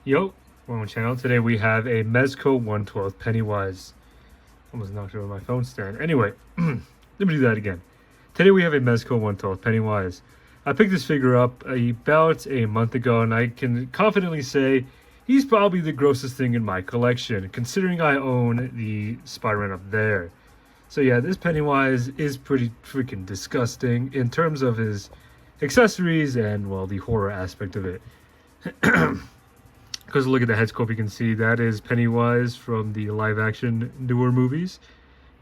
Yo, welcome to the channel. Today we have a Mezco 1/12 Pennywise. Almost knocked over my phone stand. Anyway, let me do that again. Today we have a Mezco 1/12 Pennywise. I picked this figure up about a month ago, and I can confidently say he's probably the grossest thing in my collection, considering I own the Spider-Man up there. So yeah, this Pennywise is pretty freaking disgusting in terms of his accessories and, well, the horror aspect of it. Because look at the head sculpt, you can see that is Pennywise from the live action newer movies.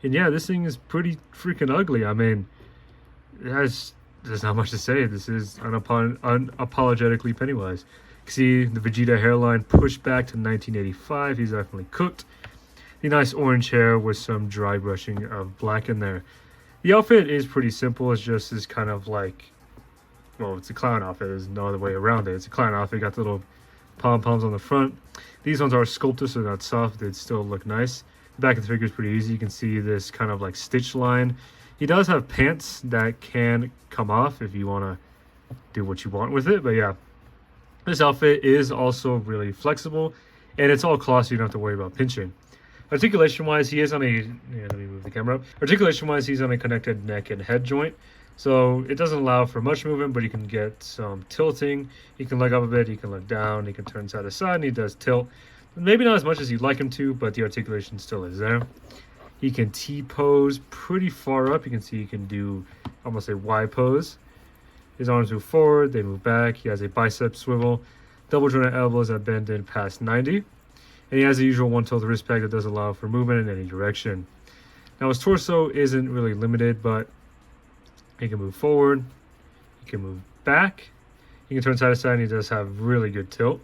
And yeah, this thing is pretty freaking ugly. I mean, there's not much to say. This is unapologetically Pennywise. You can see the Vegeta hairline pushed back to 1985. He's definitely cooked. The nice orange hair with some dry brushing of black in there. The outfit is pretty simple. It's just this kind of like, well, it's a clown outfit. There's no other way around it. It's a clown outfit. Got the little pom-poms on the front. These ones are sculpted, so they're not soft. They still look nice. The back of the figure is pretty easy. You can see this kind of like stitch line. He does have pants that can come off if you want to do what you want with it. But yeah, this outfit is also really flexible, and it's all cloth, so you don't have to worry about pinching. Articulation-wise, he is on a... Yeah, let me move the camera up. Articulation-wise, he's on a connected neck and head joint. So it doesn't allow for much movement, but you can get some tilting. He can leg up a bit, he can look down, he can turn side to side, and he does tilt. Maybe not as much as you'd like him to, but the articulation still is there. He can T-pose pretty far up. You can see he can do almost a Y pose. His arms move forward, they move back. He has a bicep swivel, double jointed elbows that bend in past 90. And he has the usual one-tilt wrist peg that does allow for movement in any direction. Now his torso isn't really limited, but he can move forward, he can move back, he can turn side to side, and he does have really good tilt.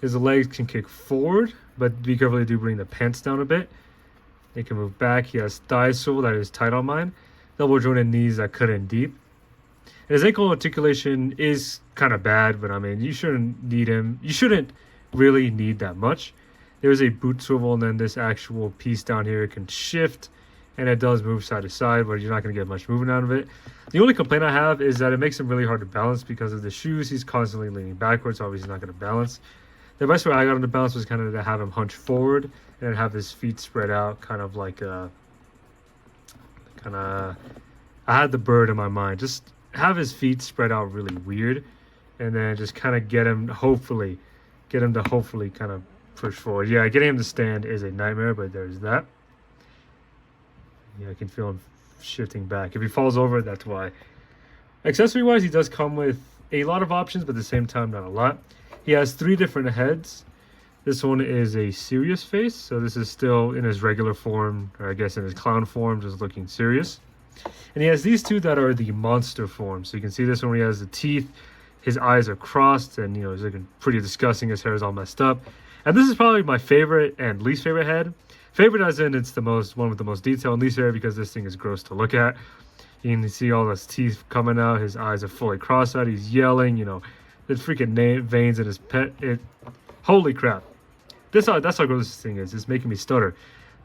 His legs can kick forward, but be careful they do bring the pants down a bit. They can move back. He has thigh swivel that is tight on mine, double jointed knees that cut in deep. And his ankle articulation is kind of bad, but I mean, you shouldn't need him. You shouldn't really need that much. There's a boot swivel, and then this actual piece down here can shift, and it does move side to side, but you're not going to get much movement out of it. The only complaint I have is that it makes him really hard to balance because of the shoes. He's constantly leaning backwards, so obviously he's not going to balance. The best way I got him to balance was kind of to have him hunch forward and have his feet spread out, kind of like a... I had the bird in my mind. Just have his feet spread out really weird, and then just kind of get him to hopefully kind of push forward. Yeah, getting him to stand is a nightmare, but there's that. Yeah, I can feel him shifting back. If he falls over, that's why. Accessory-wise, he does come with a lot of options, but at the same time, not a lot. He has 3 different heads. This one is a serious face, so this is still in his regular form, or I guess in his clown form, just looking serious. And he has these 2 that are the monster form. So you can see this one where he has the teeth, his eyes are crossed, and you know, he's looking pretty disgusting. His hair is all messed up. And this is probably my favorite and least favorite head. Favorite as in it's the one with the most detail, and least favorite because this thing is gross to look at. You can see all his teeth coming out. His eyes are fully cross-eyed. He's yelling, you know, the freaking veins in his pet. Holy crap. That's how gross this thing is. It's making me stutter.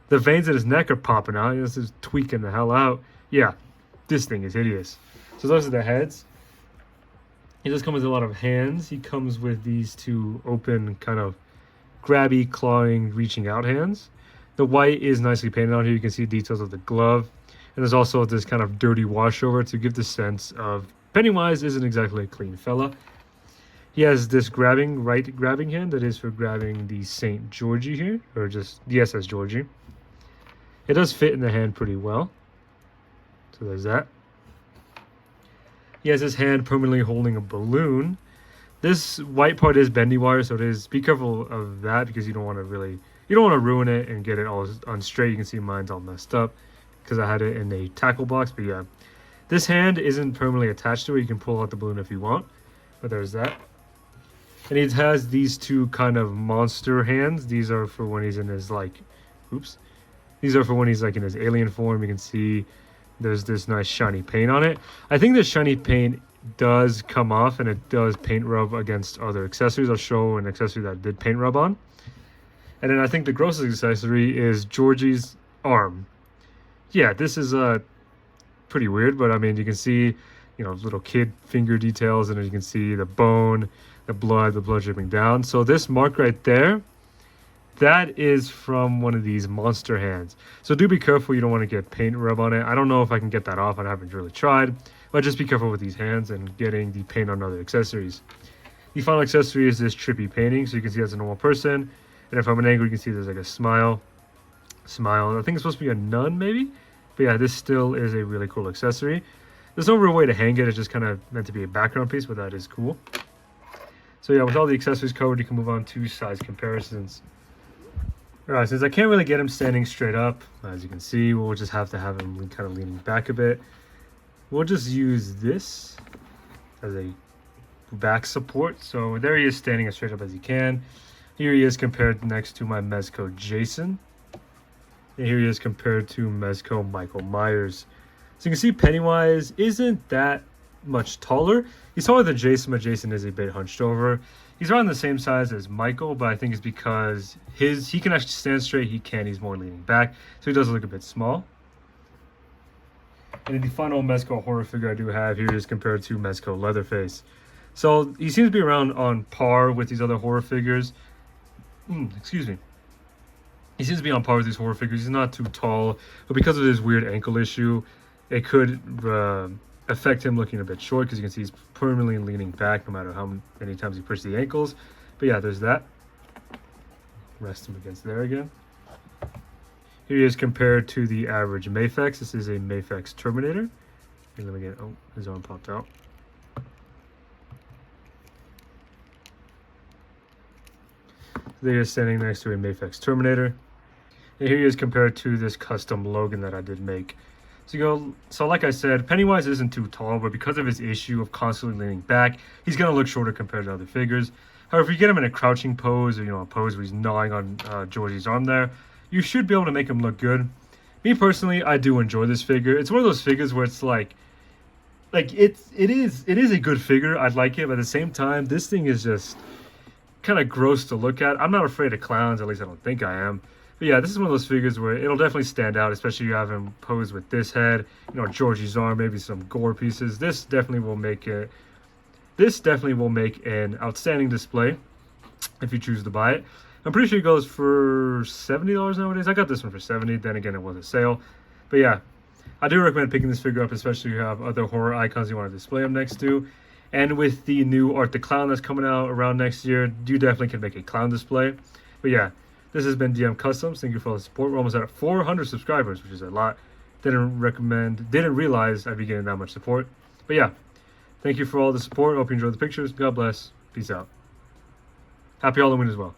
The veins in his neck are popping out. This is tweaking the hell out. Yeah, this thing is hideous. So those are the heads. He does come with a lot of hands. He comes with these 2 open, kind of grabby, clawing, reaching out hands. The white is nicely painted on here. You can see details of the glove. And there's also this kind of dirty washover to give the sense of Pennywise isn't exactly a clean fella. He has this right grabbing hand that is for grabbing the St. Georgie here, or just the SS Georgie. It does fit in the hand pretty well. So there's that. He has his hand permanently holding a balloon. This white part is bendy wire, so it is, be careful of that because you don't want to ruin it and get it all unstraight. You can see mine's all messed up because I had it in a tackle box. But yeah, this hand isn't permanently attached to it. You can pull out the balloon if you want, but there's that. And he has these 2 kind of monster hands. These are for when he's in his these are for when he's like in his alien form. You can see there's this nice shiny paint on it. I think this shiny paint does come off, and it does paint rub against other accessories. I'll show an accessory that did paint rub on. And then I think the grossest accessory is Georgie's arm. Yeah, this is pretty weird, but I mean, you can see you know, little kid finger details, and as you can see, the bone, the blood dripping down. So this mark right there, that is from one of these monster hands. So do be careful, you don't want to get paint rub on it. I don't know if I can get that off, I haven't really tried, but just be careful with these hands and getting the paint on other accessories. The final accessory is this trippy painting, so you can see that's a normal person, and if I'm an angle, you can see there's like a smile. I think it's supposed to be a nun maybe, but yeah, this still is a really cool accessory. There's no real way to hang it, it's just kind of meant to be a background piece, but that is cool. So yeah, with all the accessories covered, you can move on to size comparisons. Alright, since I can't really get him standing straight up, as you can see, we'll just have to have him kind of leaning back a bit. We'll just use this as a back support. So there he is, standing as straight up as he can. Here he is compared next to my Mezco Jason. And here he is compared to Mezco Michael Myers. So you can see Pennywise isn't that much taller. He's taller than Jason, but Jason is a bit hunched over. He's around the same size as Michael, but I think it's because he can actually stand straight. He's more leaning back, so he does look a bit small. And the final Mezco horror figure I do have here is compared to Mezco Leatherface. So he seems to be around on par with these other horror figures. Excuse me. He seems to be on par with these horror figures. He's not too tall, but because of this weird ankle issue, it could affect him looking a bit short, because you can see he's permanently leaning back no matter how many times he pushes the ankles. But yeah, there's that. Rest him against there again. Here he is compared to the average Mafex. This is a Mafex Terminator. Here, let me get, oh, his arm popped out. There he is standing next to a Mafex Terminator. And here he is compared to this custom Logan that I did make. So like I said, Pennywise isn't too tall, but because of his issue of constantly leaning back, he's going to look shorter compared to other figures. However, if you get him in a crouching pose, or a pose where he's gnawing on Georgie's arm there, you should be able to make him look good. Me personally, I do enjoy this figure. It's one of those figures where it's like it is a good figure. I'd like it, but at the same time, this thing is just kind of gross to look at. I'm not afraid of clowns, at least I don't think I am. But yeah, this is one of those figures where it'll definitely stand out, especially if you have him posed with this head, Georgie's arm, maybe some gore pieces. This definitely will make an outstanding display if you choose to buy it. I'm pretty sure it goes for $70 nowadays. I got this one for $70. Then again, it was a sale. But yeah, I do recommend picking this figure up, especially if you have other horror icons you want to display them next to. And with the new Art the Clown that's coming out around next year, you definitely can make a clown display. But yeah, this has been DM Customs. Thank you for all the support. We're almost at 400 subscribers, which is a lot. Didn't realize I'd be getting that much support. But yeah, thank you for all the support. Hope you enjoyed the pictures. God bless. Peace out. Happy Halloween as well.